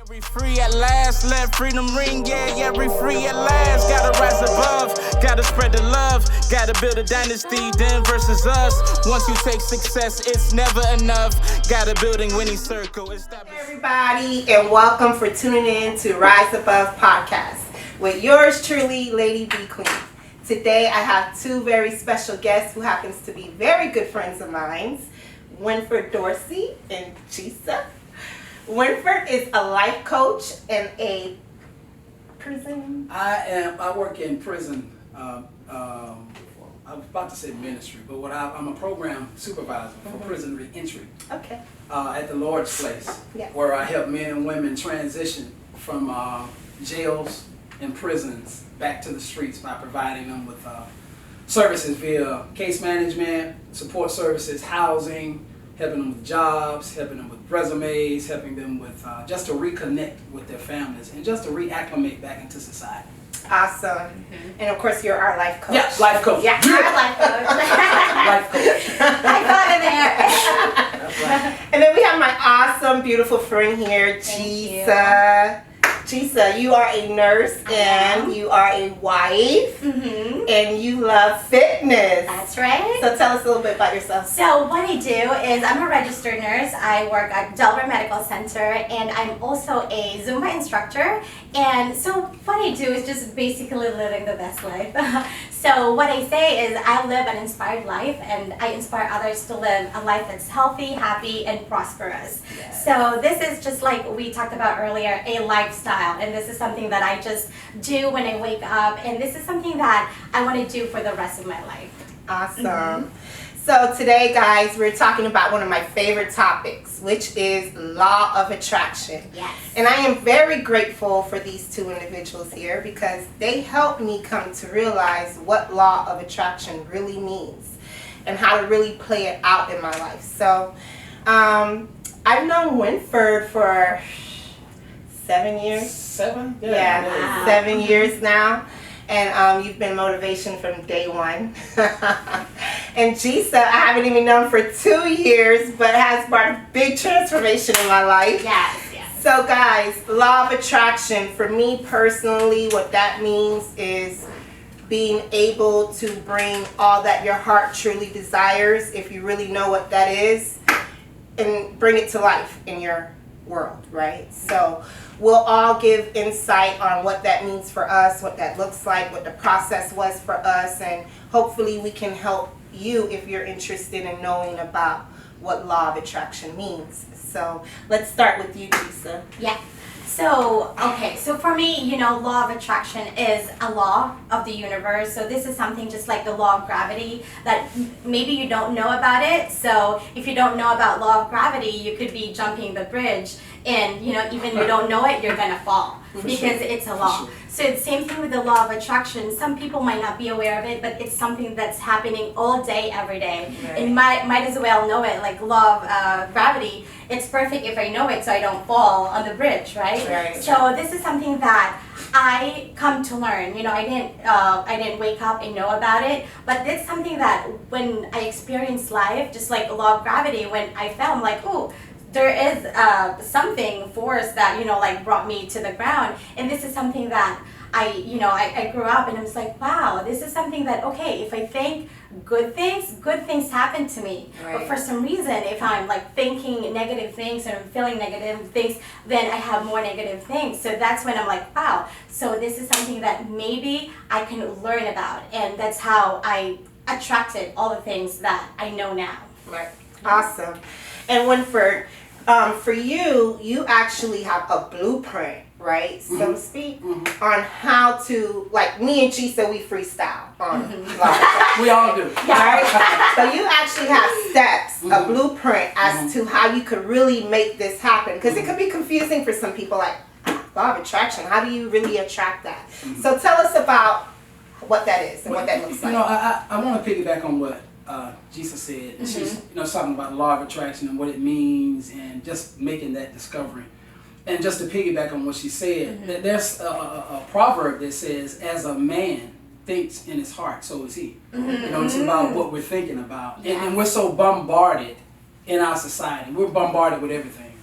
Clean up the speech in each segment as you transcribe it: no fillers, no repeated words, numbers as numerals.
We free at last, let freedom ring, yeah, we free at last. Gotta rise above, gotta spread the love, gotta build a dynasty, them versus us. Once you take success, it's never enough. Gotta building winning circle. Hey everybody, and welcome for tuning in to Rise Above Podcast with yours truly, LadyBee Queen. Today I have two very special guests who happens to be very good friends of mine, Wenfred Dorsey and Giesa. Wenfred is a life coach and a prison. I work in prison. I was about to say ministry, but I'm a program supervisor for prison reentry. Okay. At the Lord's Place, Yes. where I help men and women transition from jails and prisons back to the streets by providing them with services via case management, support services, housing, helping them with jobs, helping them with resumes, helping them with just to reconnect with their families and just to reacclimate back into society. Awesome. Mm-hmm. And of course, you're our life coach. Yeah, life coach. Yeah, our life coach. Life coach. I got in there. That's right. And then we have my awesome, beautiful friend here, Giesa. Giesa, you are a nurse and you are a wife and you love fitness. That's right. So tell us a little bit about yourself. So what I do is I'm a registered nurse. I work at Delaware Medical Center and I'm also a Zumba instructor. And so what I do is just basically living the best life. So what I say is I live an inspired life and I inspire others to live a life that's healthy, happy, and prosperous. Yes. So this is just like we talked about earlier, a lifestyle. And this is something that I just do when I wake up. And this is something that I want to do for the rest of my life. Awesome. So today, guys, we're talking about one of my favorite topics, which is law of attraction. Yes. And I am very grateful for these two individuals here because they helped me come to realize what law of attraction really means and how to really play it out in my life. So I've known Wenfred for 7 years. 7? Yeah, Wow. 7 years now. And you've been motivation from day one. And Giesa, I haven't even known for 2 years, but has brought a big transformation in my life. Yes, yes. So guys, law of attraction, for me personally, what that means is being able to bring all that your heart truly desires, if you really know what that is, and bring it to life in your world, right? So we'll all give insight on what that means for us, what that looks like, what the process was for us, and hopefully we can help you if you're interested in knowing about what law of attraction means. So let's start with you, Giesa. Yeah. So, okay, so for me, you know, law of attraction is a law of the universe. So this is something just like the law of gravity that maybe you don't know about it. So if you don't know about law of gravity, you could be jumping the bridge and, you know, even you don't know it, you're going to fall because it's a law. So it's same thing with the law of attraction. Some people might not be aware of it, but it's something that's happening all day, every day. Right. And might as well know it, like law of gravity. It's perfect if I know it so I don't fall on the bridge, right? Right. So this is something that I come to learn. You know, I didn't wake up and know about it, but it's something that when I experienced life, just like the law of gravity, when I fell, I'm like, ooh, there is something, force that, you know, like brought me to the ground. And this is something that I grew up and I was like, wow, this is something that, okay, if I think good things happen to me. Right. But for some reason, if I'm like thinking negative things and I'm feeling negative things, then I have more negative things. So that's when I'm like, wow, so this is something that maybe I can learn about. And that's how I attracted all the things that I know now. Right. Awesome. And Wenfred, for you, you actually have a blueprint, right, so to speak, on how to, like me and Giesa, we freestyle on live. We all do. Right? So you actually have steps, a blueprint as to how you could really make this happen. Because it could be confusing for some people, like, law of attraction, how do you really attract that? So tell us about what that is and what that looks like. You know, I want to piggyback on what Giesa said. And she's talking about law of attraction and what it means and just making that discovery. And just to piggyback on what she said, there's a proverb that says, as a man thinks in his heart, so is he. You know, it's about what we're thinking about. And we're so bombarded in our society. We're bombarded with everything.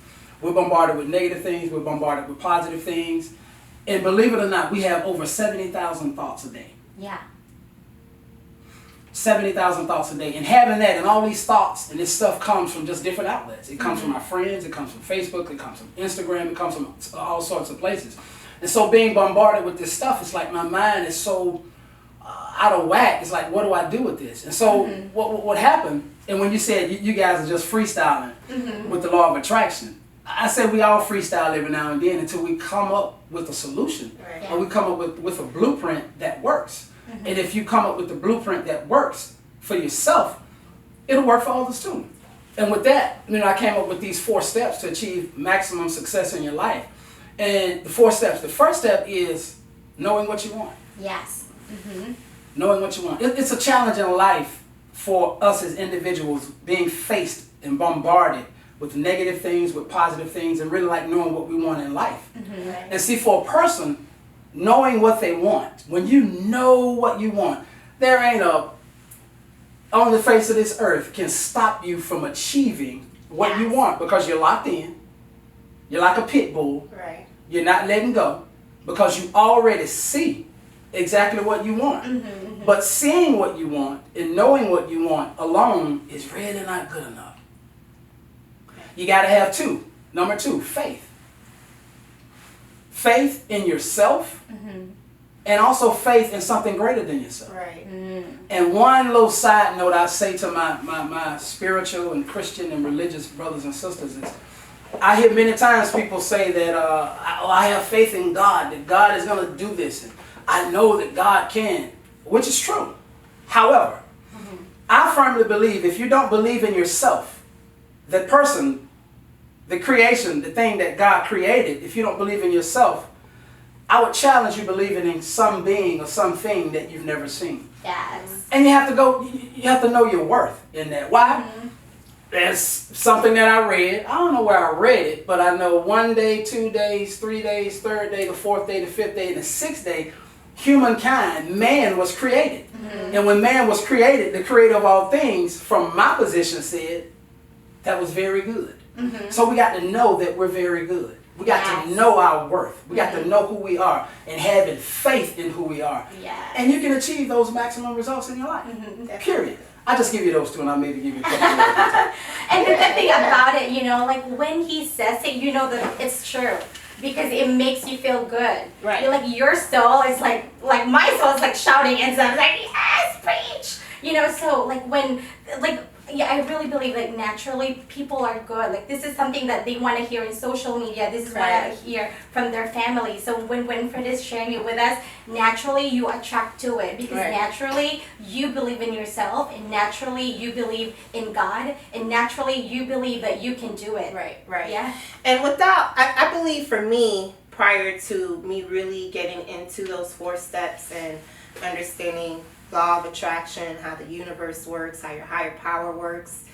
We're bombarded with negative things. We're bombarded with positive things. And believe it or not, we have over 70,000 thoughts a day. Yeah. 70,000 thoughts a day. And having that and all these thoughts and this stuff comes from just different outlets. It comes from our friends. It comes from Facebook. It comes from Instagram. It comes from all sorts of places. And so being bombarded with this stuff, it's like my mind is so out of whack. It's like, what do I do with this? And so what happened, and when you said you guys are just freestyling with the law of attraction, I said we all freestyle every now and then until we come up with a solution. Right. Or we come up with a blueprint that works. And if you come up with the blueprint that works for yourself, it'll work for others too. And with that, I came up with these 4 steps to achieve maximum success in your life. And the 4 steps. The first step is knowing what you want. Yes. Knowing what you want. It's a challenge in life for us as individuals being faced and bombarded with negative things, with positive things, and really like knowing what we want in life. Right. And see, for a person, knowing what they want, when you know what you want, there ain't on the face of this earth can stop you from achieving what you want, because you're locked in. You're like a pit bull. Right. You're not letting go because you already see exactly what you want. But seeing what you want and knowing what you want alone is really not good enough. You got to have 2. Number 2, faith. Faith in yourself and also faith in something greater than yourself. Right. And one little side note I say to my spiritual and Christian and religious brothers and sisters is, I hear many times people say that I have faith in God, that God is going to do this, and I know that God can, which is true. However, I firmly believe if you don't believe in yourself, the person, the creation, the thing that God created, if you don't believe in yourself, I would challenge you believing in some being or something that you've never seen. Yes. And you have to know your worth in that. Why? There's something that I read. I don't know where I read it, but I know 1 day, 2 days, 3 days, 3rd day, the 4th day, the 5th day, and the 6th day, humankind, man was created. And when man was created, the creator of all things, from my position, said that was very good. So we got to know that we're very good. We got to know our worth. We got to know who we are and having faith in who we are. Yes. And you can achieve those maximum results in your life. Period. I just give you those 2, and I'll maybe give you a couple more. And the good thing about it, like when he says it, you know that it's true. Because it makes you feel good. Right. You're like, your soul is like my soul is like shouting and so I'm like, yes, preach. So like when, I really believe like naturally people are good. Like this is something that they want to hear in social media. This is what I hear from their family. So when Winfred is sharing it with us, naturally you attract to it because naturally you believe in yourself and naturally you believe in God and naturally you believe that you can do it. Right. Yeah. And I believe for me, prior to me really getting into those 4 steps and understanding law of attraction, how the universe works, how your higher power works,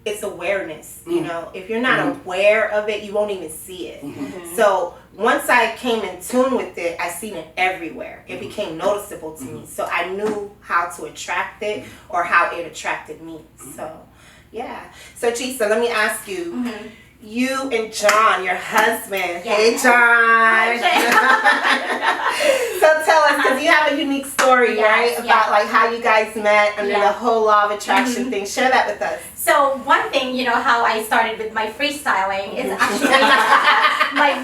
it's awareness. If you're not aware of it, you won't even see it. So once I came in tune with it, I seen it everywhere. It became noticeable to me. So I knew how to attract it or how it attracted me. So yeah. So Giesa, let me ask you, you and John, your husband. Hey, John. So tell us, because you have a unique story, right? About like how you guys met under the whole law of attraction thing. Share that with us. So one thing, how I started with my freestyling is actually my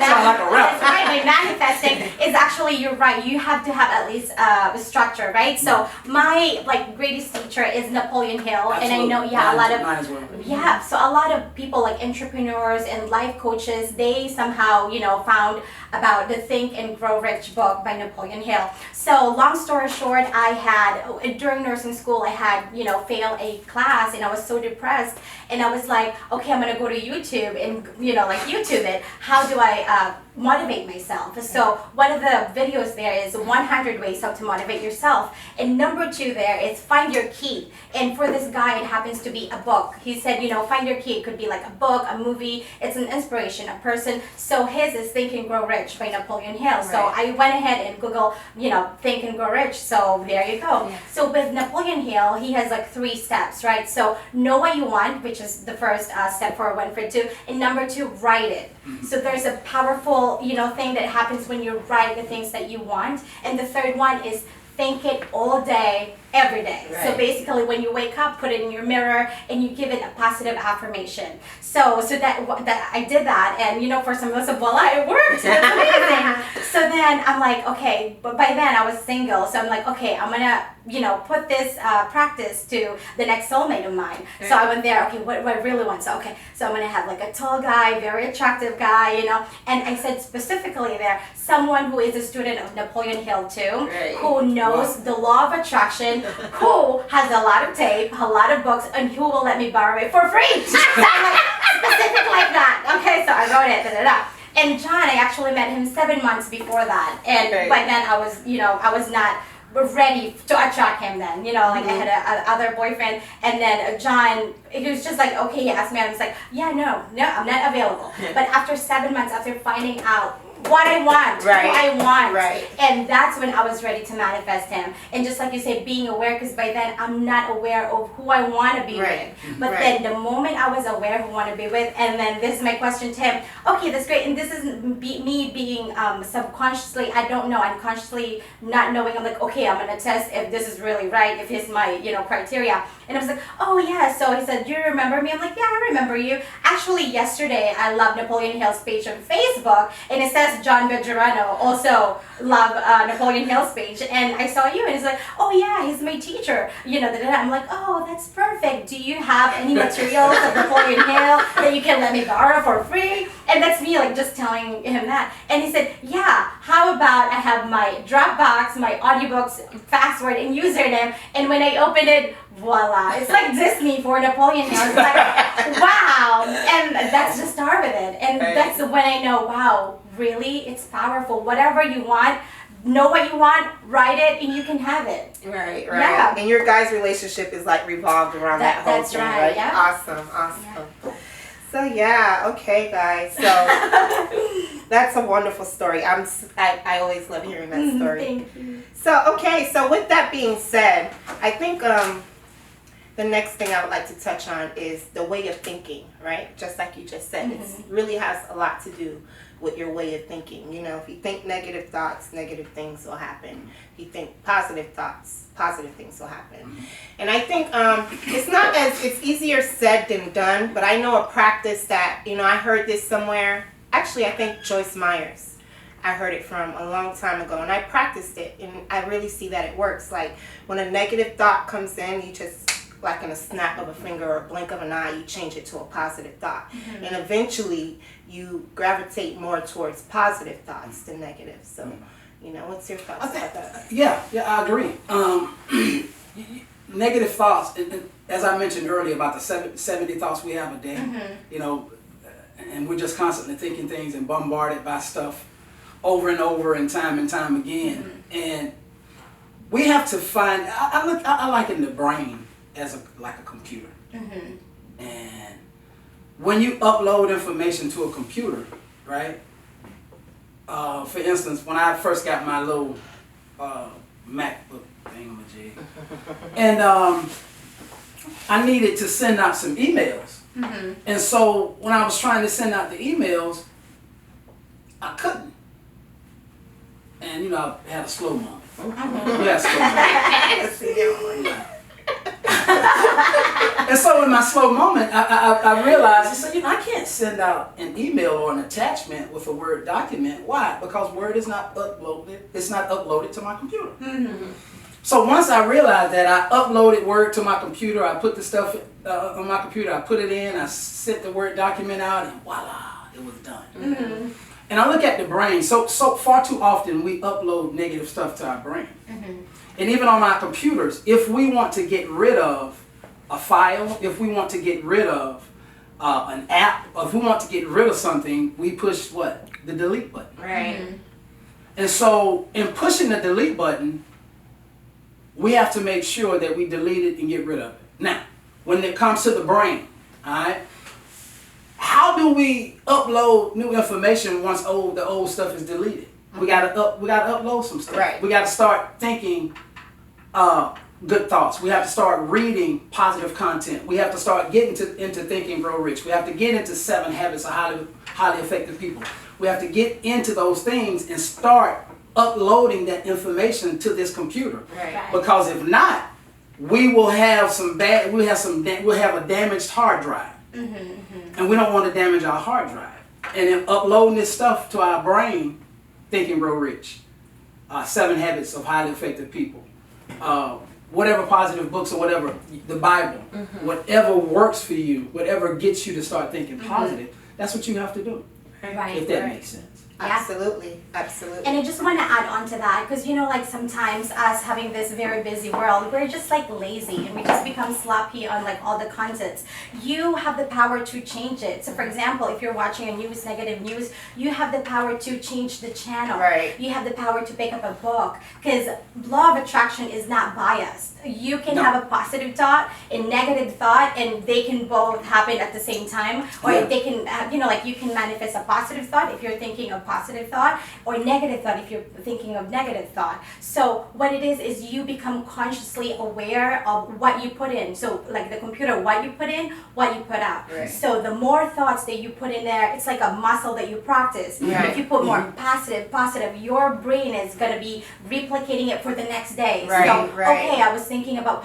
manifesting is actually, you're right, you have to have at least a structure, right? So my greatest teacher is Napoleon Hill. Absolutely. And I know a lot of mine as well. so a lot of people like entrepreneurs and life coaches, they somehow found about the Think and Grow Rich book by Napoleon Hill. So long story short, I had during nursing school I had failed a class and I was so depressed and I was like, okay, I'm gonna go to YouTube and YouTube it. How do I motivate myself? yourself. So one of the videos there is 100 ways how to motivate yourself. And number 2 there is find your key. And for this guy, it happens to be a book. He said, you know, find your key. It could be like a book, a movie. It's an inspiration, a person. So his is Think and Grow Rich by Napoleon Hill. Right. So I went ahead and Google, you know, Think and Grow Rich. So there you go. Yes. So with Napoleon Hill, he has like 3 steps, right? So know what you want, which is the first step for Wenfred too. And number 2, write it. So there's a powerful, you know, thing that happens when you write the things that you want. And the third one is think it all day, every day. Right. So basically when you wake up, put it in your mirror and you give it a positive affirmation. So that I did that, and you know, for some of us, voila, it worked. That's amazing. So then I'm like, okay, but by then I was single, so I'm like, okay, I'm gonna, you know, put this practice to the next soulmate of mine. Right. So I went there, okay, what I really want. So okay, so I'm gonna have like a tall guy, very attractive guy, you know, and I said specifically there, someone who is a student of Napoleon Hill too, Right. who knows the law of attraction, who has a lot of tape, a lot of books, and who will let me borrow it for free. So I'm like, specific like that. Okay, so I wrote it, And John, I actually met him 7 months before that, and Right. by then I was, you know, I was not ready to attract him then, you know, like I had a other boyfriend, and then John, he was just like, okay, he asked me, I was like, yeah, no, I'm not available. But after 7 months, after finding out what I want, Right. who I want, Right. and that's when I was ready to manifest him. And just like you say, being aware, because by then I'm not aware of who I want to be Right. with. But Right. then the moment I was aware who I want to be with, and then this is my question to him, okay, that's great, and this is me being subconsciously, I don't know, unconsciously not knowing, I'm like, okay, I'm going to test if this is really right, if he's my, you know, criteria. And I was like, oh yeah, so he said, do you remember me? I'm like, yeah, I remember you. Actually, yesterday, I love Napoleon Hill's page on Facebook, and it says John Bejarano also love Napoleon Hill's page, and I saw you, and it's like, oh yeah, he's my teacher, you know, I'm like, oh, that's perfect. Do you have any materials of Napoleon Hill that you can let me borrow for free? And that's me, like, just telling him that. And he said, yeah, how about I have my Dropbox, my audiobooks, password, and username, and when I open it, voila, it's like Disney for Napoleon Hill. It's like, wow, and that's the start with it. And Right. that's when I know, wow, really, it's powerful. Whatever you want, know what you want, write it, and you can have it. Right, right. Yeah. And your guys' relationship is like revolved around that whole That's thing, right, right? yeah. Awesome, awesome. So yeah, okay, guys. So that's a wonderful story. I always love hearing that story. Thank you. So okay, so with that being said, I think the next thing I would like to touch on is the way of thinking, right? Just like you just said, it really has a lot to do with your way of thinking. You know, if you think negative thoughts, negative things will happen. If you think positive thoughts, positive things will happen. And I think it's easier said than done, but I know a practice that, you know, I heard this somewhere. Actually, I think Joyce Myers. I heard it from a long time ago, and I practiced it, and I really see that it works. Like, when a negative thought comes in, you just, like in a snap of a finger or a blink of an eye, you change it to a positive thought. And eventually, you gravitate more towards positive thoughts than negative. So, you know, what's your thoughts about that? Yeah, I agree. Negative thoughts, and as I mentioned earlier about the 70 thoughts we have a day, you know, and we're just constantly thinking things and bombarded by stuff over and over and time again. And we have to find, I liken the brain as like a computer. And when you upload information to a computer, right? For instance, when I first got my little MacBook thingamajig, and I needed to send out some emails. And so when I was trying to send out the emails, I couldn't. And you know, I had a slow moment. Yes. And so in my slow moment, I realized, I said, you know, I can't send out an email or an attachment with a Word document. Why? Because Word is not uploaded. It's not uploaded to my computer. So once I realized that, I uploaded Word to my computer. I put the stuff on my computer. I put it in. I sent the Word document out, and voila, it was done. And I look at the brain. So far too often we upload negative stuff to our brain. And even on our computers, if we want to get rid of a file, if we want to get rid of an app, or if we want to get rid of something, we push what? the delete button. Right. And so in pushing the delete button, we have to make sure that we delete it and get rid of it. Now, when it comes to the brain, all right, how do we upload new information once the old stuff is deleted? We gotta upload some stuff. Right. We gotta start thinking good thoughts. We have to start reading positive content. We have to start getting into Think and Grow Rich. We have to get into 7 Habits of Highly Effective People. We have to get into those things and start uploading that information to this computer. Right. Because if not, we will have we'll have a damaged hard drive. And we don't want to damage our hard drive. And then uploading this stuff to our brain, Think and Grow Rich, 7 Habits of Highly Effective People, whatever positive books or whatever, the Bible, whatever works for you, whatever gets you to start thinking positive, that's what you have to do, Right. if that makes sense. Absolutely. Absolutely. And I just want to add on to that, because like sometimes us having this very busy world, we're just like lazy and we just become sloppy on like all the contents. You have the power to change it. So for example, if you're watching a negative news, you have the power to change the channel. Right. You have the power to pick up a book, because law of attraction is not biased. You can have a positive thought and negative thought, and they can both happen at the same time, or they can have, like you can manifest a positive thought if you're thinking of positive thought, or negative thought if you're thinking of negative thought. So what it is you become consciously aware of what you put in. So like the computer, what you put in, what you put out. Right. So the more thoughts that you put in there, it's like a muscle that you practice. Right. If you put more positive, your brain is going to be replicating it for the next day. Right, So, right. okay, I was thinking about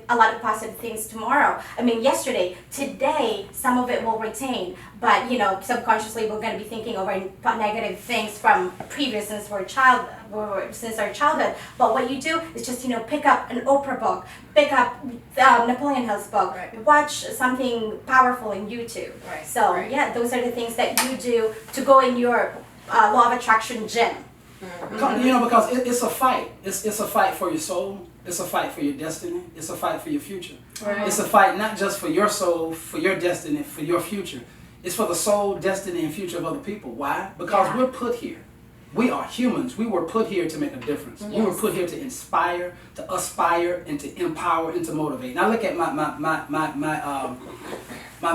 a lot of positive things tomorrow. yesterday, today, some of it will retain, but subconsciously we're going to be thinking over negative things from previous since our childhood. But what you do is just pick up an Oprah book, pick up Napoleon Hill's book, Right. watch something powerful in YouTube. Right, So right. yeah, those are the things that you do to go in your law of attraction gym. Because it's a fight. It's a fight for your soul. It's a fight for your destiny. It's a fight for your future. Right. It's a fight not just for your soul, for your destiny, for your future. It's for the soul, destiny, and future of other people. Why? Because we're put here. We are humans. We were put here to make a difference. We were put here to inspire, to aspire, and to empower, and to motivate. Now look at my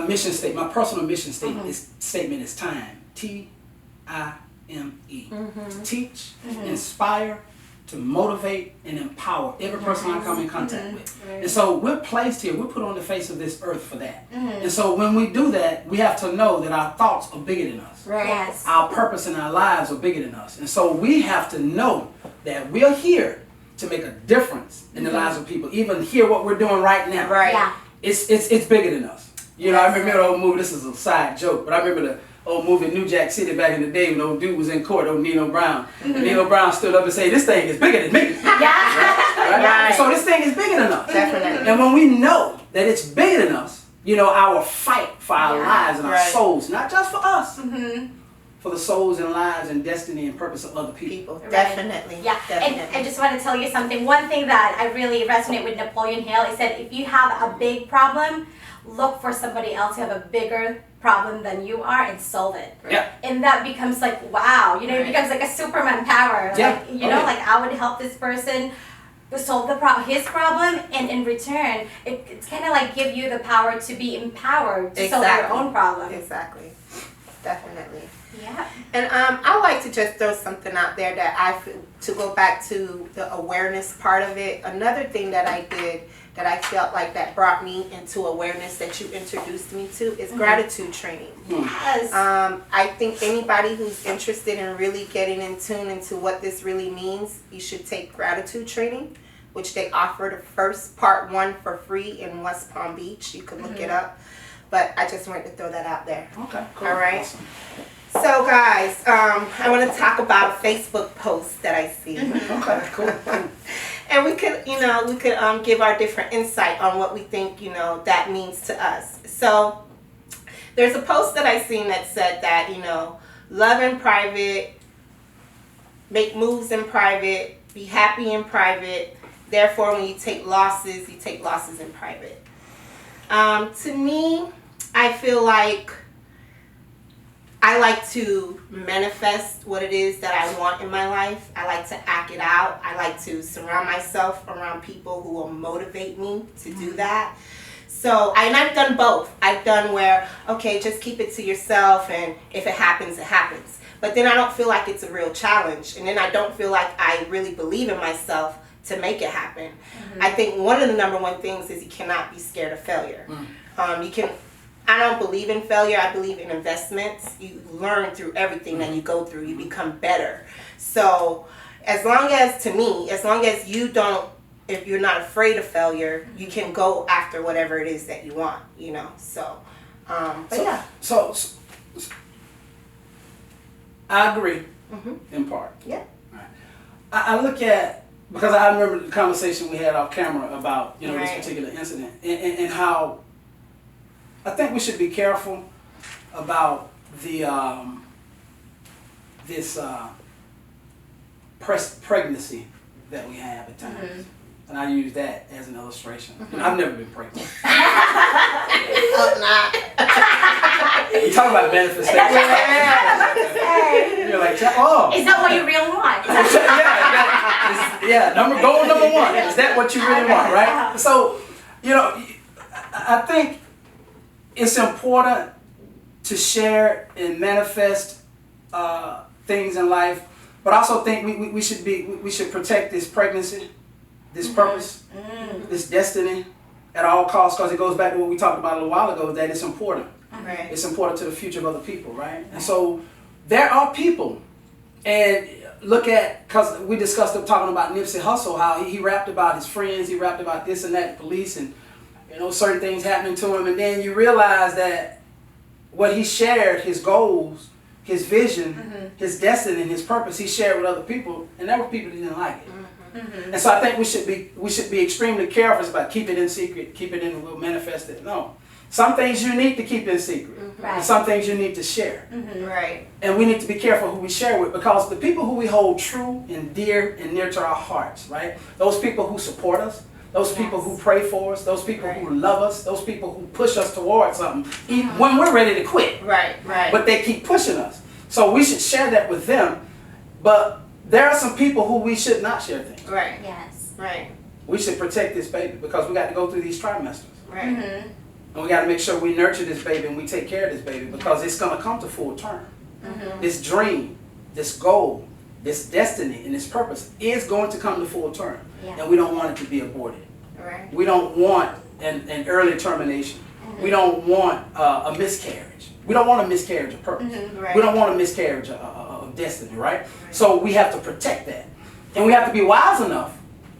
mission statement. My personal mission statement is time. TIME. Teach, inspire, to motivate, and empower every person I come in contact with. Right. And so we're placed here, we're put on the face of this earth for that. And so when we do that, we have to know that our thoughts are bigger than us. Right. Yes. Our purpose and our lives are bigger than us. And so we have to know that we're here to make a difference in the lives of people. Even here, what we're doing right now. Right. Yeah. It's bigger than us. I remember the old movie, this is a side joke, but I remember the old movie New Jack City back in the day when old dude was in court, old Nino Brown. And Nino Brown stood up and said, "This thing is bigger than me." Right? Right. So this thing is bigger than us. Definitely. And when we know that it's bigger than us, our fight for our lives and our Right. souls, not just for us, for the souls and lives and destiny and purpose of other people. People. Definitely. Yeah, Definitely. and I just want to tell you something. One thing that I really resonate with Napoleon Hill is that if you have a big problem, look for somebody else who have a bigger problem than you are and solve it. Yeah. And that becomes like, wow, it Right. becomes like a Superman power. Yeah. Like, like I would help this person solve his problem, and in return, it's kind of like give you the power to be empowered to solve your own problem. Exactly. Definitely. Yeah. And I like to just throw something out there that I feel, to go back to the awareness part of it. Another thing that I did that I felt like that brought me into awareness that you introduced me to is gratitude training. Yes. I think anybody who's interested in really getting in tune into what this really means, you should take gratitude training, which they offer the first part 1 for free in West Palm Beach. You can look it up. But I just wanted to throw that out there. Okay, cool. All right. Awesome. So guys, I want to talk about a Facebook post that I see. Okay, cool. And we could, give our different insight on what we think, that means to us. So there's a post that I seen that said that, love in private, make moves in private, be happy in private. Therefore, when you take losses in private. To me, I feel like I like to manifest what it is that I want in my life. I like to act it out. I like to surround myself around people who will motivate me to do that. So, and I've done both. I've done where, okay, just keep it to yourself, and if it happens, it happens. But then I don't feel like it's a real challenge, and then I don't feel like I really believe in myself to make it happen. I think one of the number one things is you cannot be scared of failure. I don't believe in failure. I believe in investments. You learn through everything that you go through. You become better. So as long as you don't, if you're not afraid of failure, you can go after whatever it is that you want, you know. So, yeah. So I agree in part. Yeah. Right. I look at, because I remember the conversation we had off camera about, you know, this Right. particular incident and how I think we should be careful about the this pregnancy that we have at times. And I use that as an illustration. I've never been pregnant. You talk about manifestation. You're like, oh. Is that what you really want? Goal number one. Is that what you really want, right? So, you know, I think it's important to share and manifest things in life, but I also think we should protect this pregnancy, this purpose, this destiny at all costs, because it goes back to what we talked about a little while ago, that it's important. Right. It's important to the future of other people, right? And so there are people, and look at, because we discussed talking about Nipsey Hussle, how he rapped about his friends, he rapped about this and that, police, and you know, certain things happening to him, and then you realize that what he shared, his goals, his vision, his destiny, and his purpose, he shared with other people, and there were people that didn't like it. And so I think we should be extremely careful about keep it in secret, keep it in, we'll manifest it. No. Some things you need to keep in secret. And some things you need to share. Right. And we need to be careful who we share with, because the people who we hold true and dear and near to our hearts, right? Those people who support us, those people who pray for us, those people who love us, those people who push us towards something, even when we're ready to quit. Right. But they keep pushing us. So we should share that with them. But there are some people who we should not share things. Right. Yes. Right. We should protect this baby, because we got to go through these trimesters. Right. And we got to make sure we nurture this baby and we take care of this baby, because it's going to come to full term. This dream, this goal, this destiny, and this purpose is going to come to full term. And we don't want it to be aborted. Right. We don't want an early termination. We don't want a miscarriage. We don't want a miscarriage of purpose. Right. We don't want a miscarriage of destiny, right? So we have to protect that. And we have to be wise enough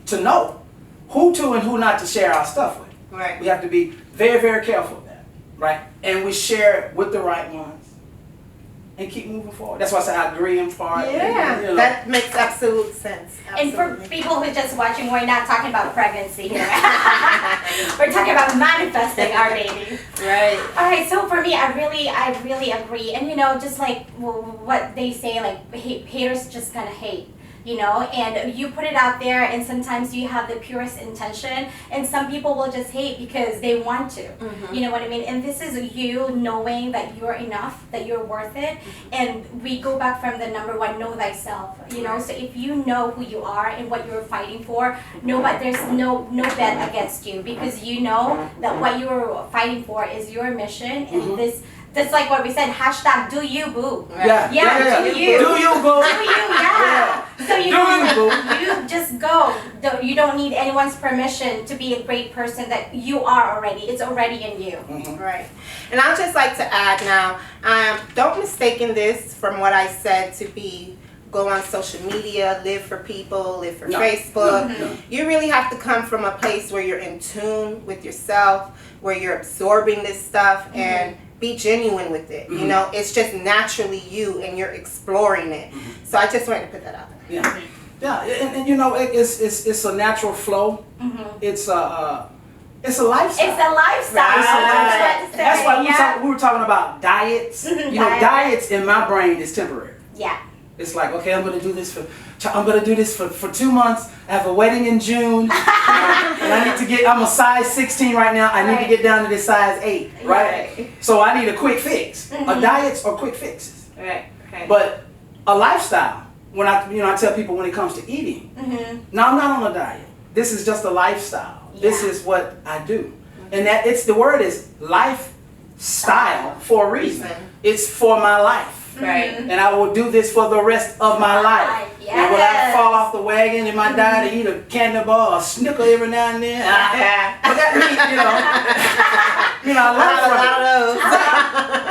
to know who to and who not to share our stuff with. Right. We have to be very, very careful of that, right? And we share it with the right ones and keep moving forward. That's why I say I agree in part. Yeah, You know. that makes absolute sense. And for people who are just watching, we're not talking about pregnancy here. We're talking about manifesting our baby. Right. All right, so for me, I really agree. And you know, just like what they say, like haters just gonna hate. You know, and you put it out there, and sometimes you have the purest intention, and some people will just hate because they want to. You know what I mean? And this is you knowing that you're enough, that you're worth it. And we go back from the number one, know thyself. You know, so if you know who you are and what you're fighting for, there's no bet against you, because you know that what you're fighting for is your mission, and that's like what we said, hashtag do you boo. Yeah. Do you. Do you, boo. Do you, yeah. So you Do you just go. You don't need anyone's permission to be a great person that you are already. It's already in you. Right. And I'd just like to add now, don't mistake this from what I said to be go on social media, live for people, live for Facebook. No. You really have to come from a place where you're in tune with yourself, where you're absorbing this stuff, and be genuine with it. You know, it's just naturally you, and you're exploring it. So I just wanted to put that out there. Yeah, and you know, it's a natural flow. It's a lifestyle. It's a lifestyle. That's why we were talking about diets. You know, diets in my brain is temporary. Yeah. It's like, okay, I'm gonna do this for 2 months. I have a wedding in June, and I need to get. I'm a size 16 right now. I need to get down to this size 8, right? So I need a quick fix. Diets are quick fixes. Right. But a lifestyle. When I tell people when it comes to eating, no, I'm not on a diet. This is just a lifestyle. This is what I do, and that the word is lifestyle for a reason. It's for my life, Right. and I will do this for the rest of my life. Yes. And will I fall off the wagon in my diet and eat a candy bar or a Snicker every now and then? But that means, I learn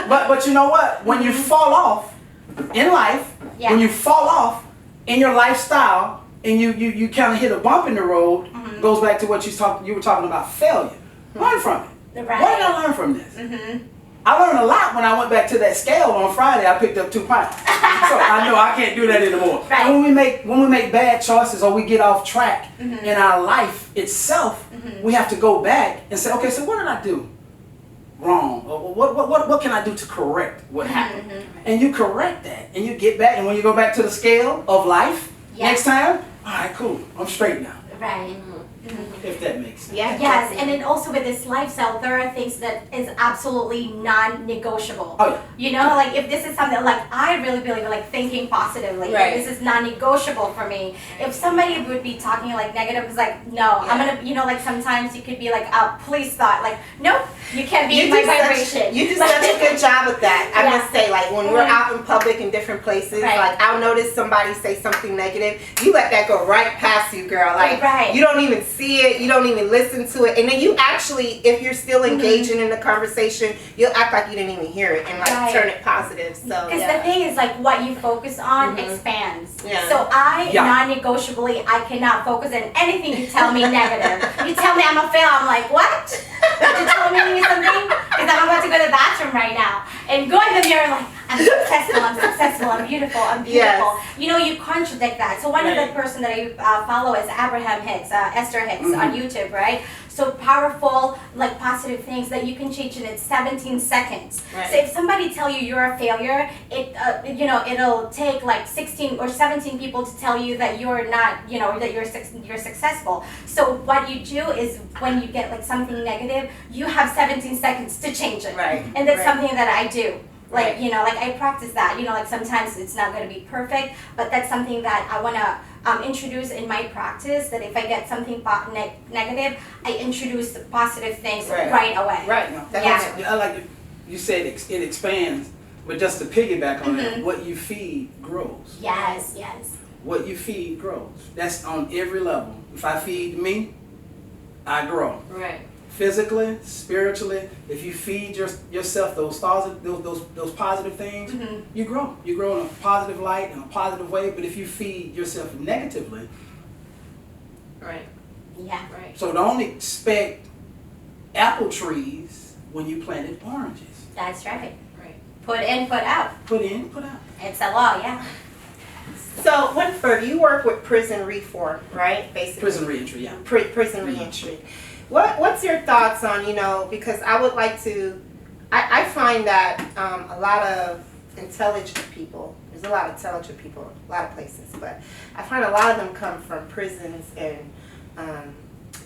from it. But you know what? When you fall off in life, when you fall off in your lifestyle, and you kind of hit a bump in the road, goes back to what you were talking about failure. Learn from it. Right. What did I learn from this? I learned a lot when I went back to that scale on Friday. I picked up 2 pounds. So I know I can't do that anymore. Right. And when we make bad choices or we get off track in our life itself, we have to go back and say, okay, so what did I do wrong? Or what can I do to correct what happened? And you correct that, and you get back, and when you go back to the scale of life next time, all right, cool, I'm straight now. Right. If that makes sense. Yeah. Yes, and then also with this lifestyle, there are things that is absolutely non-negotiable. Oh, yeah. You know, like if this is something like I really believe in, like thinking positively. Right. This is non-negotiable for me. If somebody would be talking like negative, it's like no, I'm gonna, like sometimes you could be like a police thought, like nope, you can't be in my vibration. You do such a good job with that. I Yeah. must say, like when we're out in public in different places, Right. like I'll notice somebody say something negative, you let that go right past you, girl. Like Right. you don't even see it, you don't even listen to it, and then you actually, if you're still engaging in the conversation, you'll act like you didn't even hear it and like Right. turn it positive. So Because the thing is, like, what you focus on expands. Yeah. So I, Yeah. non-negotiably, I cannot focus on anything you tell me negative. You tell me I'm a fail, I'm like, what? Did you tell me something? Because I'm about to go to the bathroom right now. And go in the mirror like, I'm successful, I'm beautiful, I'm beautiful. Yes. You contradict that. So one of the person that I follow is Abraham Hicks, Esther Hicks on YouTube, right? So powerful, like positive things that you can change in 17 seconds. Right. So if somebody tell you you're a failure, it'll take like 16 or 17 people to tell you that you're not, that you're successful. So what you do is when you get like something negative, you have 17 seconds to change it. Right. And that's Right. something that I do. Like, Right. like I practice that, like sometimes it's not going to be perfect, but that's something that I want to introduce in my practice, that if I get something negative, I introduce positive things right away. Right. I like you said it expands, but just to piggyback on that, what you feed grows. Yes. What you feed grows. That's on every level. If I feed me, I grow. Right. Physically, spiritually, if you feed yourself those positive things, you grow. You grow in a positive light, in a positive way. But if you feed yourself negatively, Right. Yeah. Right. so don't expect apple trees when you planted oranges. That's right. Right. Put in, put out. Put in, put out. It's a law, yeah. So, Wenfred, you work with prison reform, right? Basically. Prison reentry, yeah. Prison reentry. What's your thoughts on, because I would like to, I find that a lot of intelligent people, there's a lot of intelligent people, a lot of places, but I find a lot of them come from prisons and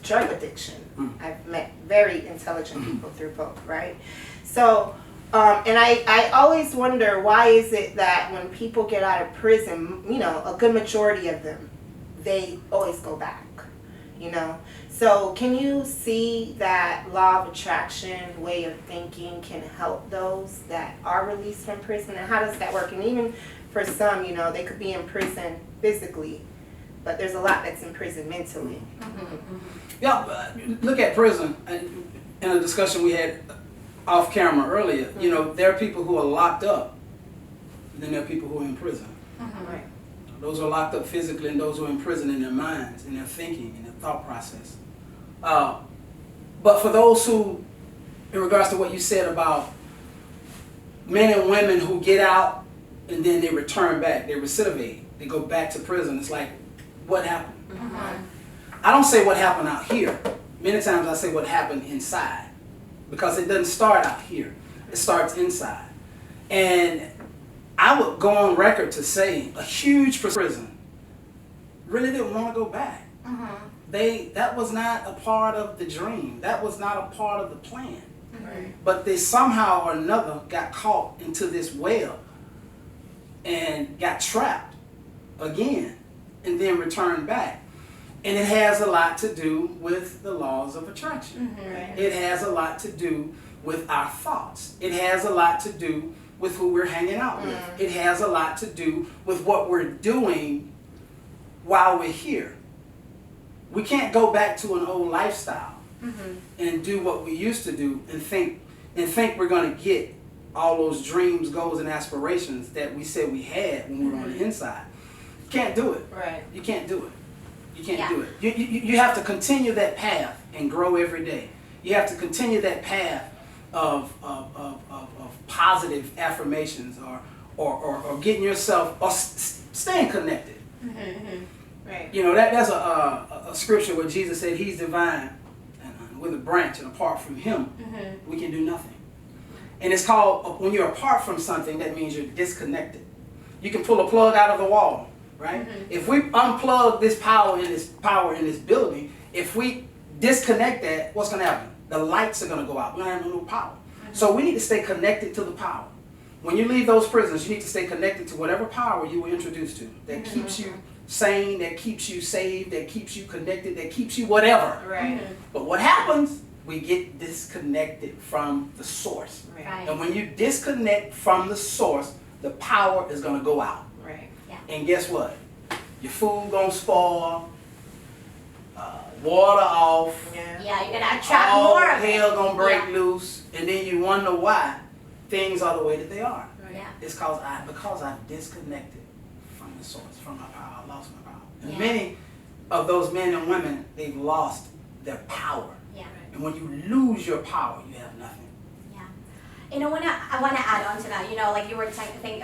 drug addiction. I've met very intelligent people through both, right? So, and I always wonder, why is it that when people get out of prison, a good majority of them, they always go back, So can you see that law of attraction way of thinking can help those that are released from prison? And how does that work? And even for some, they could be in prison physically, but there's a lot that's in prison mentally. Yeah, look at prison. In a discussion we had off camera earlier, there are people who are locked up, and then there are people who are in prison. Right. Those who are locked up physically and those who are in prison in their minds, in their thinking, in their thought process. But for those who, in regards to what you said about men and women who get out and then they return back, they recidivate, they go back to prison, it's like, what happened? I don't say what happened out here. Many times I say what happened inside, because it doesn't start out here. It starts inside. And I would go on record to say a huge prison really didn't want to go back. That was not a part of the dream. That was not a part of the plan. Right. But they somehow or another got caught into this web and got trapped again and then returned back. And it has a lot to do with the laws of attraction. Right. It has a lot to do with our thoughts. It has a lot to do with who we're hanging out with. It has a lot to do with what we're doing while we're here. We can't go back to an old lifestyle and do what we used to do and think we're going to get all those dreams, goals, and aspirations that we said we had when we were on the inside. You can't do it. Right. You can't do it. You can't do it. You have to continue that path and grow every day. You have to continue that path of positive affirmations or getting yourself, or staying connected. Right. You know, that's a scripture where Jesus said he's divine and with a branch, and apart from him, we can do nothing. And it's called, when you're apart from something, that means you're disconnected. You can pull a plug out of the wall, right? If we unplug this power in this building, if we disconnect that, what's going to happen? The lights are going to go out. We don't have no power. So we need to stay connected to the power. When you leave those prisons, you need to stay connected to whatever power you were introduced to that keeps you sane, that keeps you saved, that keeps you connected, that keeps you whatever. Right. But what happens? We get disconnected from the source. Right. And when you disconnect from the source, the power is going to go out. Right. And guess what? Your food going to spoil, water off, Yeah. Yeah, you're gonna attract all more of it. hell going to break Yeah. loose, and then you wonder why things are the way that they are. Yeah. It's because I disconnected from the source, from my power. I lost my power. And Yeah. many of those men and women, they've lost their power. Yeah. And when you lose your power, you have nothing. Yeah. You know, I want to add on to that, you know, like you were talking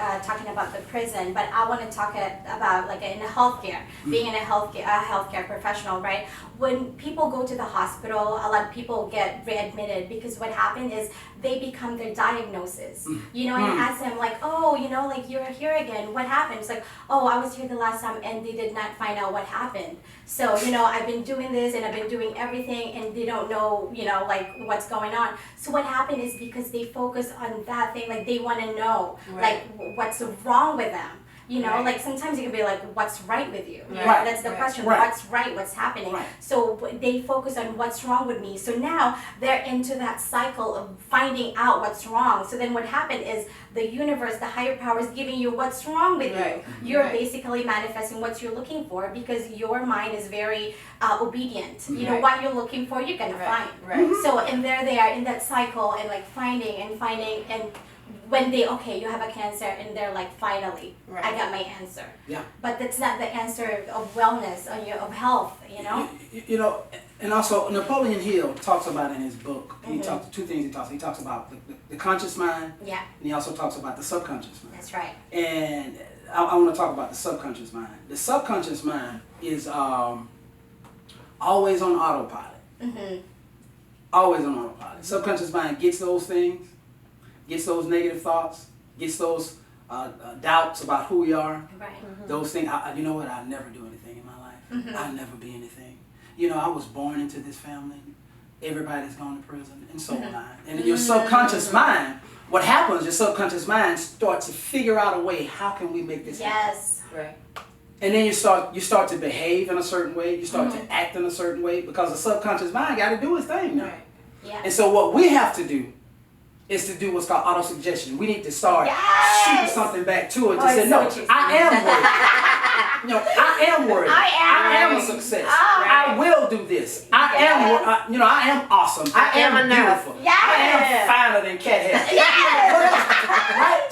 about the prison, but I want to talk about like in healthcare, being in a healthcare professional, right? When people go to the hospital, a lot of people get readmitted because what happened is they become their diagnosis, you know, and ask them like, oh, you know, like you're here again, what happened? It's like, oh, I was here the last time and they did not find out what happened. So, you know, I've been doing this and I've been doing everything and they don't know, you know, like what's going on. So what happened is because they focus on that thing, like they want to know, like what's wrong with them. You know, like sometimes you can be like, what's right with you? Right. Right. That's the question. Right. What's right? What's happening? Right. So they focus on what's wrong with me. So now they're into that cycle of finding out what's wrong. So then what happened is the universe, the higher power is giving you what's wrong with Right. you. You're Right. basically manifesting what you're looking for because your mind is very obedient. You know, Right. what you're looking for, you're going to find. Right. So, and they're there in that cycle and like finding and when they, okay, you have a cancer and they're like, finally, Right. I got my answer. Yeah. But that's not the answer of wellness or of health, you know? You know, and also Napoleon Hill talks about in his book, he talks two things he talks about the conscious mind, Yeah, and he also talks about the subconscious mind. that's right. And I want to talk about the subconscious mind. The subconscious mind is always on autopilot. Always on autopilot. Subconscious mind gets those things, gets those negative thoughts, gets those doubts about who we are. Right. Those things, you know what, I'll never do anything in my life. I'll never be anything. You know, I was born into this family. Everybody's gone to prison, and so am I. And in your subconscious mind, what happens, your subconscious mind starts to figure out a way, how can we make this happen? Yes. Right. And then you start to behave in a certain way, you start to act in a certain way, because the subconscious mind got to do its thing now. Right. Yeah. And so what we have to do is to do what's called auto-suggestion. We need to start shooting something back to it to say, no, I am worthy. No, I am worthy. I am a success. I will do this. I am, I am awesome. I am enough. beautiful. Yes. I am finer than cat hair. Right?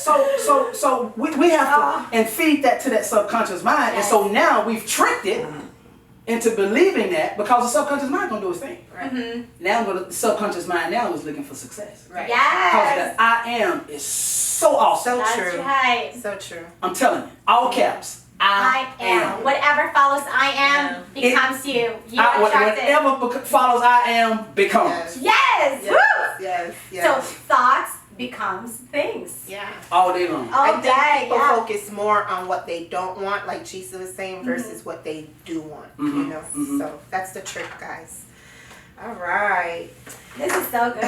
So we have to and feed that to that subconscious mind. And so now we've tricked it into believing that, because the subconscious mind gonna do its thing. Right. Now the subconscious mind now is looking for success. Right. Because Yes. that I am is so awesome. So That's true. right. So true. I'm telling you, all caps. I am. Whatever follows I am becomes you. You attract it. Whatever follows I am becomes. Yes. Yes. Woo! Yes. So Yes. thoughts becomes things. Yeah. All day long. All I think day, people yeah. focus more on what they don't want, like Giesa was saying, versus what they do want. You know, so that's the trick, guys. All right. This is so good.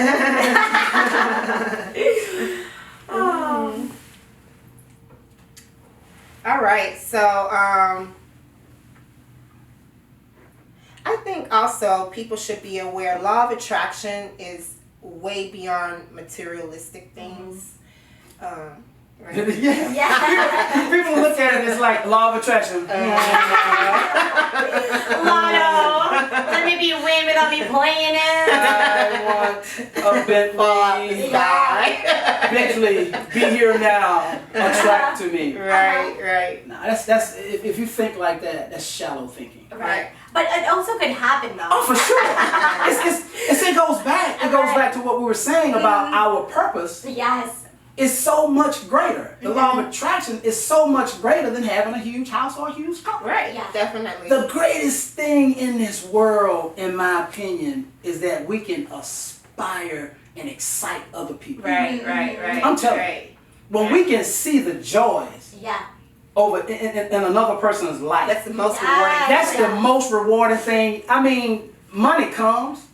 All right, so I think also people should be aware law of attraction is way beyond materialistic things. Right? Yeah. Yeah. People look at it as like law of attraction. Lotto. Let me be win without me playing it. I want a Bentley. Bentley, be here now. Attract to me. Right. Nah, that's if you think like that, that's shallow thinking. Right. But it also could happen though. Oh, for sure. It goes back. It goes back to what we were saying about our purpose. Yes. Is so much greater. The law of attraction is so much greater than having a huge house or a huge car. Right, Yeah. definitely. The greatest thing in this world, in my opinion, is that we can aspire and excite other people. Right. I'm telling you, when we can see the joys Yeah. over in another person's life, That's the most Yeah. rewarding. that's the most rewarding thing. I mean, money comes,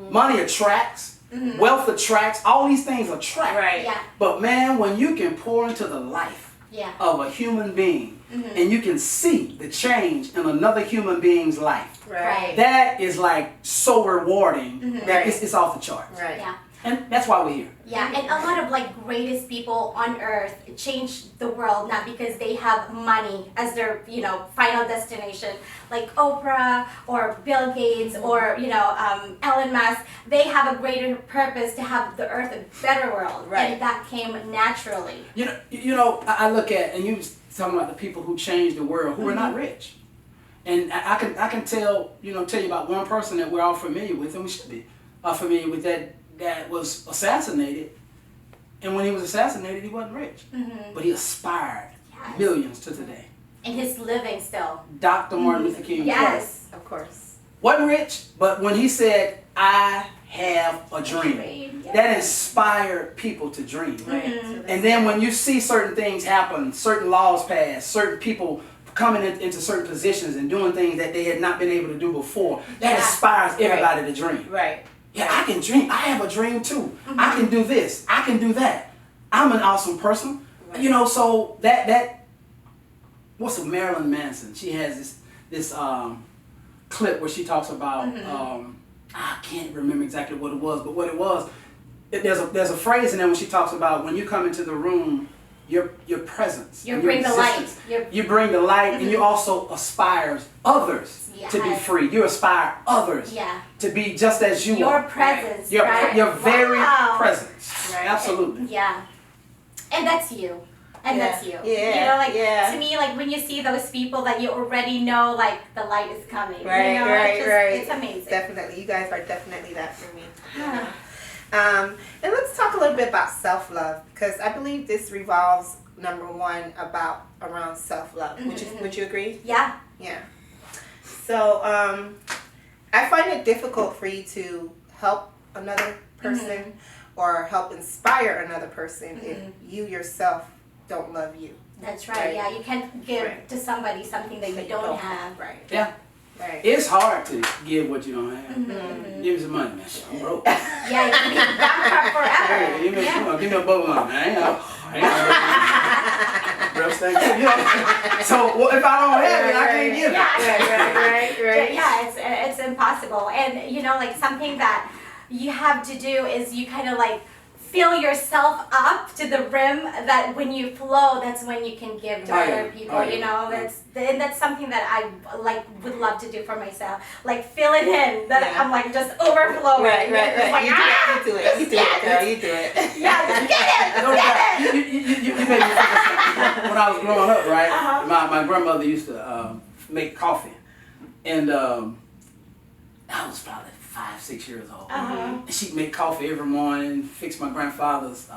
money attracts, wealth attracts, all these things attract. Right. Yeah. But man, when you can pour into the life Yeah. of a human being and you can see the change in another human being's life, Right. that is like so rewarding that Right. it's off the charts. Right. Yeah. And that's why we're here. Yeah, and a lot of like greatest people on earth changed the world not because they have money as their final destination, like Oprah or Bill Gates or Elon Musk. They have a greater purpose to have the earth a better world, Right. and that came naturally. I look at, and you was talking about the people who changed the world who are not rich, and I can tell you about one person that we're all familiar with, and we should be familiar with that was assassinated, and when he was assassinated, he wasn't rich, but he inspired Yes. millions to today. And he's living still. Dr. Martin Luther King Jr. Yes. Of course. Wasn't rich, but when he said, "I have a dream," Dream, that yes. inspired people to dream. Right. And then when you see certain things happen, certain laws passed, certain people coming into certain positions and doing things that they had not been able to do before, that Yeah. inspires everybody to dream. Right. Yeah, I can dream. I have a dream too. I can do this. I can do that. I'm an awesome person. Right. So that what's it, Marilyn Manson? She has this clip where she talks about I can't remember exactly what it was, but what it was, there's a phrase in there when she talks about when you come into the room, your presence. You and bring your the light. existence. You bring the light, and you also aspire others to be Yes. free. You aspire others Yeah. to be just as you Your are. presence. Your, right? your very Wow. presence. Right. Absolutely. Yeah. And that's you. And Yeah. that's you. Yeah. To me, like when you see those people that you already know, like the light is coming. Right. It's amazing. Definitely. You guys are definitely that for me. Yeah. And let's talk a little bit about self-love, because I believe this revolves, number one, around self-love. Would you agree? Yeah. Yeah. So I find it difficult for you to help another person or help inspire another person if you yourself don't love you. That's right. Right. Yeah, you can't give Right. to somebody something that you don't have. Right. Yeah. Right. It's hard to give what you don't have. Give me some money, man. I'm broke. Yeah, you can be bankrupt forever. Hey, give me Yeah. a bubble on, man. I ain't real thing. So if I don't have it, I can't give it. Yeah. Right. Yeah, it's impossible. And like something that you have to do is you kind of like fill yourself up to the rim, that when you flow, that's when you can give to Oh, yeah. other people. Oh, yeah. That's something that I would love to do for myself. Like fill it in, that Yeah. I'm like just overflowing. Right. It's like, You do it. You do it, girl. You do it. Yeah, just get it. No Get doubt. it. You made me think of something. When I was growing up, right? Uh-huh. My grandmother used to make coffee, and I was probably 5, 6 years old. And she'd make coffee every morning, fix my grandfather's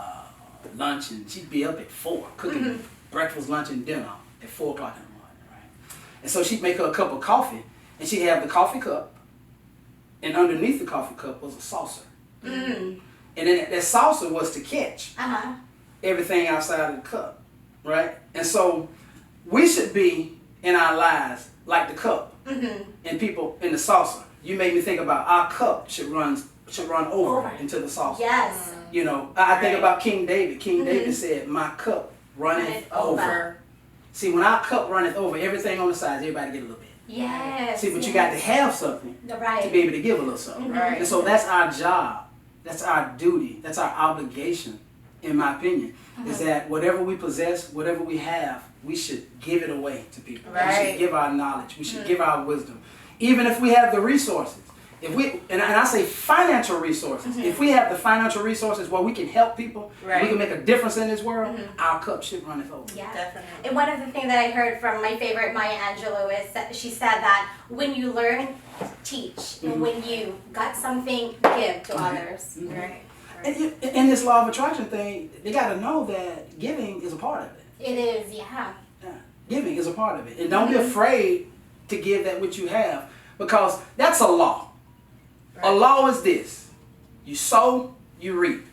lunch, and she'd be up at 4 cooking breakfast, lunch, and dinner at 4 o'clock in the morning, right? And so she'd make her a cup of coffee, and she'd have the coffee cup, and underneath the coffee cup was a saucer. And then that saucer was to catch everything outside of the cup, right? And so we should be in our lives like the cup and people in the saucer. You made me think about our cup should run over into the saucer. Yes. I think about King David. King David said, "My cup runneth over." See, when our cup runneth over, everything on the sides, everybody get a little bit. Yes. See, but you got to have something Right. to be able to give a little something. Right. And so that's our job. That's our duty. That's our obligation, in my opinion, is that whatever we possess, whatever we have, we should give it away to people. We Right. should give our knowledge. We should give our wisdom. Even if we have the resources. If we, and I say financial resources, if we have the financial resources where we can help people, Right. we can make a difference in this world, our cup should run it over. Yeah. Definitely. And one of the things that I heard from my favorite Maya Angelou is that she said that when you learn, teach. And when you got something, give to others. Right. And in this law of attraction thing, they got to know that giving is a part of it. It is, yeah. Yeah. Giving is a part of it. And don't be afraid to give that which you have, because that's a law. A law is this: you sow, you reap.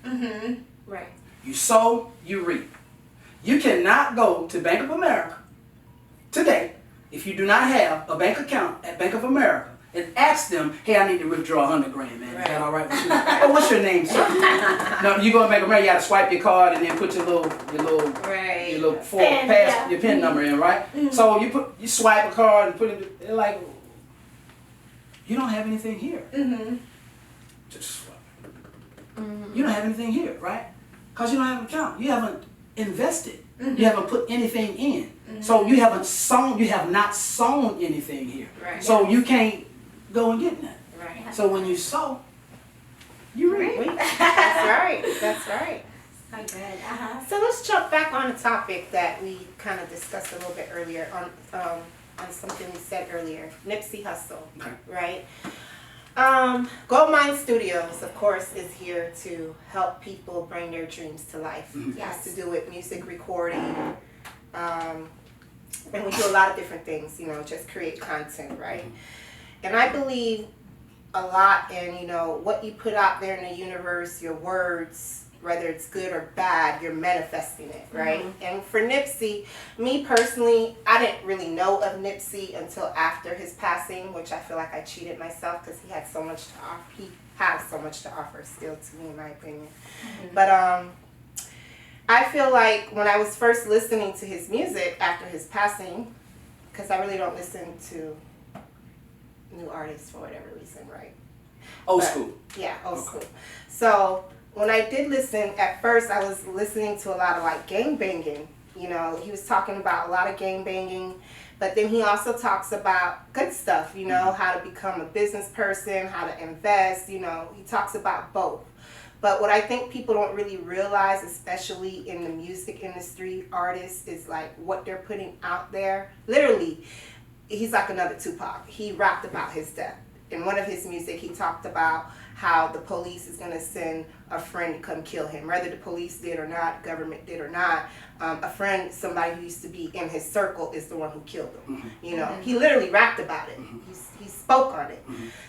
Right. You sow, you reap. You cannot go to Bank of America today if you do not have a bank account at Bank of America and ask them, hey, I need to withdraw 100 grand, man. Is that all right with you? Oh, what's your name, sir? No, you go to Bank of America, you got to swipe your card and then put your little Right. your little Pin, yeah. your pin number in, right? So you swipe a card and put it. They're like, you don't have anything here. Just swipe. You don't have anything here, right? Because you don't have an account. You haven't invested. You haven't put anything in. So you haven't sown. You have not sown anything here. Right. So you can't go and get that. Right. So when you sow, you reap. That's right. That's right. So good. So let's jump back on a topic that we kind of discussed a little bit earlier on something we said earlier. Nipsey Hussle, Okay. right? Goldmine Studios, of course, is here to help people bring their dreams to life. It has to do with music recording, and we do a lot of different things, you know, just create content, right? And I believe a lot in, you know, what you put out there in the universe, your words, whether it's good or bad, you're manifesting it, right? And for Nipsey, me personally, I didn't really know of Nipsey until after his passing, which I feel like I cheated myself because he had so much to offer. He has so much to offer still to me, in my opinion. But I feel like when I was first listening to his music after his passing, because I really don't listen to new artists for whatever reason, right? Old But- school. Yeah, old school. So when I did listen, at first I was listening to a lot of like gang banging. You know, he was talking about a lot of gang banging, but then he also talks about good stuff, you know, how to become a business person, how to invest, you know, he talks about both. But what I think people don't really realize, especially in the music industry, artists, is like what they're putting out there. Literally, he's like another Tupac. He rapped about his death. In one of his music, he talked about how the police is going to send a friend to come kill him. Whether the police did or not, government did or not, a friend, somebody who used to be in his circle, is the one who killed him. You know, he literally rapped about it. He spoke on it.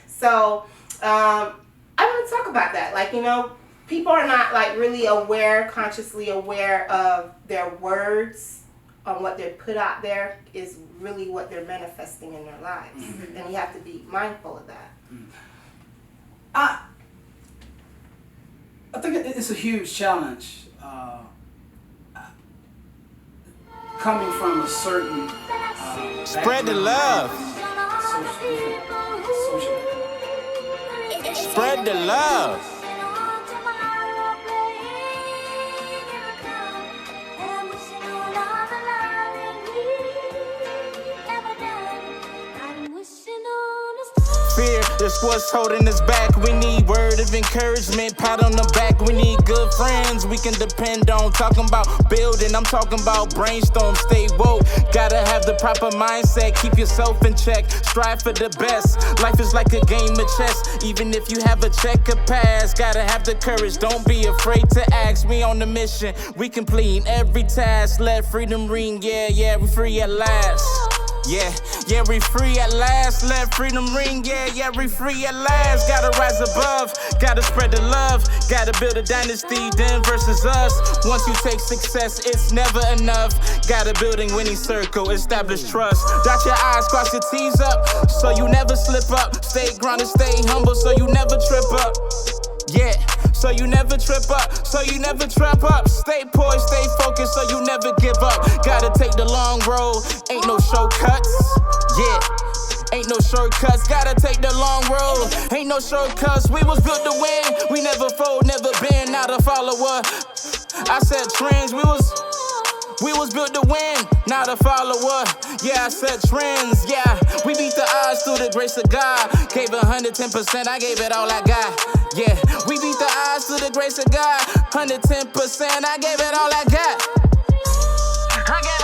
So I want to talk about that. Like, you know, people are not like really aware, consciously aware of their words, on what they put out there is really what they're manifesting in their lives. And you have to be mindful of that. I think it's a huge challenge coming from a certain Spread the love. Spread the love. Fear is what's holding us back. We need word of encouragement, pat on the back. We need good friends we can depend on. Talking about building, I'm talking about brainstorm. Stay woke, gotta have the proper mindset. Keep yourself in check, strive for the best. Life is like a game of chess. Even if you have a checker pass, gotta have the courage. Don't be afraid to ask. We on the mission, we complete every task. Let freedom ring, yeah, we free at last. Yeah, we free at last. Let freedom ring, yeah, we free at last. Gotta rise above, gotta spread the love. Gotta build a dynasty, them versus us. Once you take success, it's never enough. Gotta building winning circle, establish trust. Dot your I's, cross your T's up, so you never slip up. Stay grounded, stay humble, so you never trip up. Yeah, so you never trip up, so you never trap up. Stay poised, stay focused, so you never give up. Gotta take the long road, ain't no shortcuts. Yeah. Ain't no shortcuts, gotta take the long road. Ain't no shortcuts, we was built to win. We never fold, never been, not a follower. I said trends, we was built to win, not a follower. Yeah, I said trends, yeah. We beat the odds through the grace of God. Gave 110%, I gave it all I got. Yeah, we beat the odds through the grace of God. 110%, I gave it all I got. I got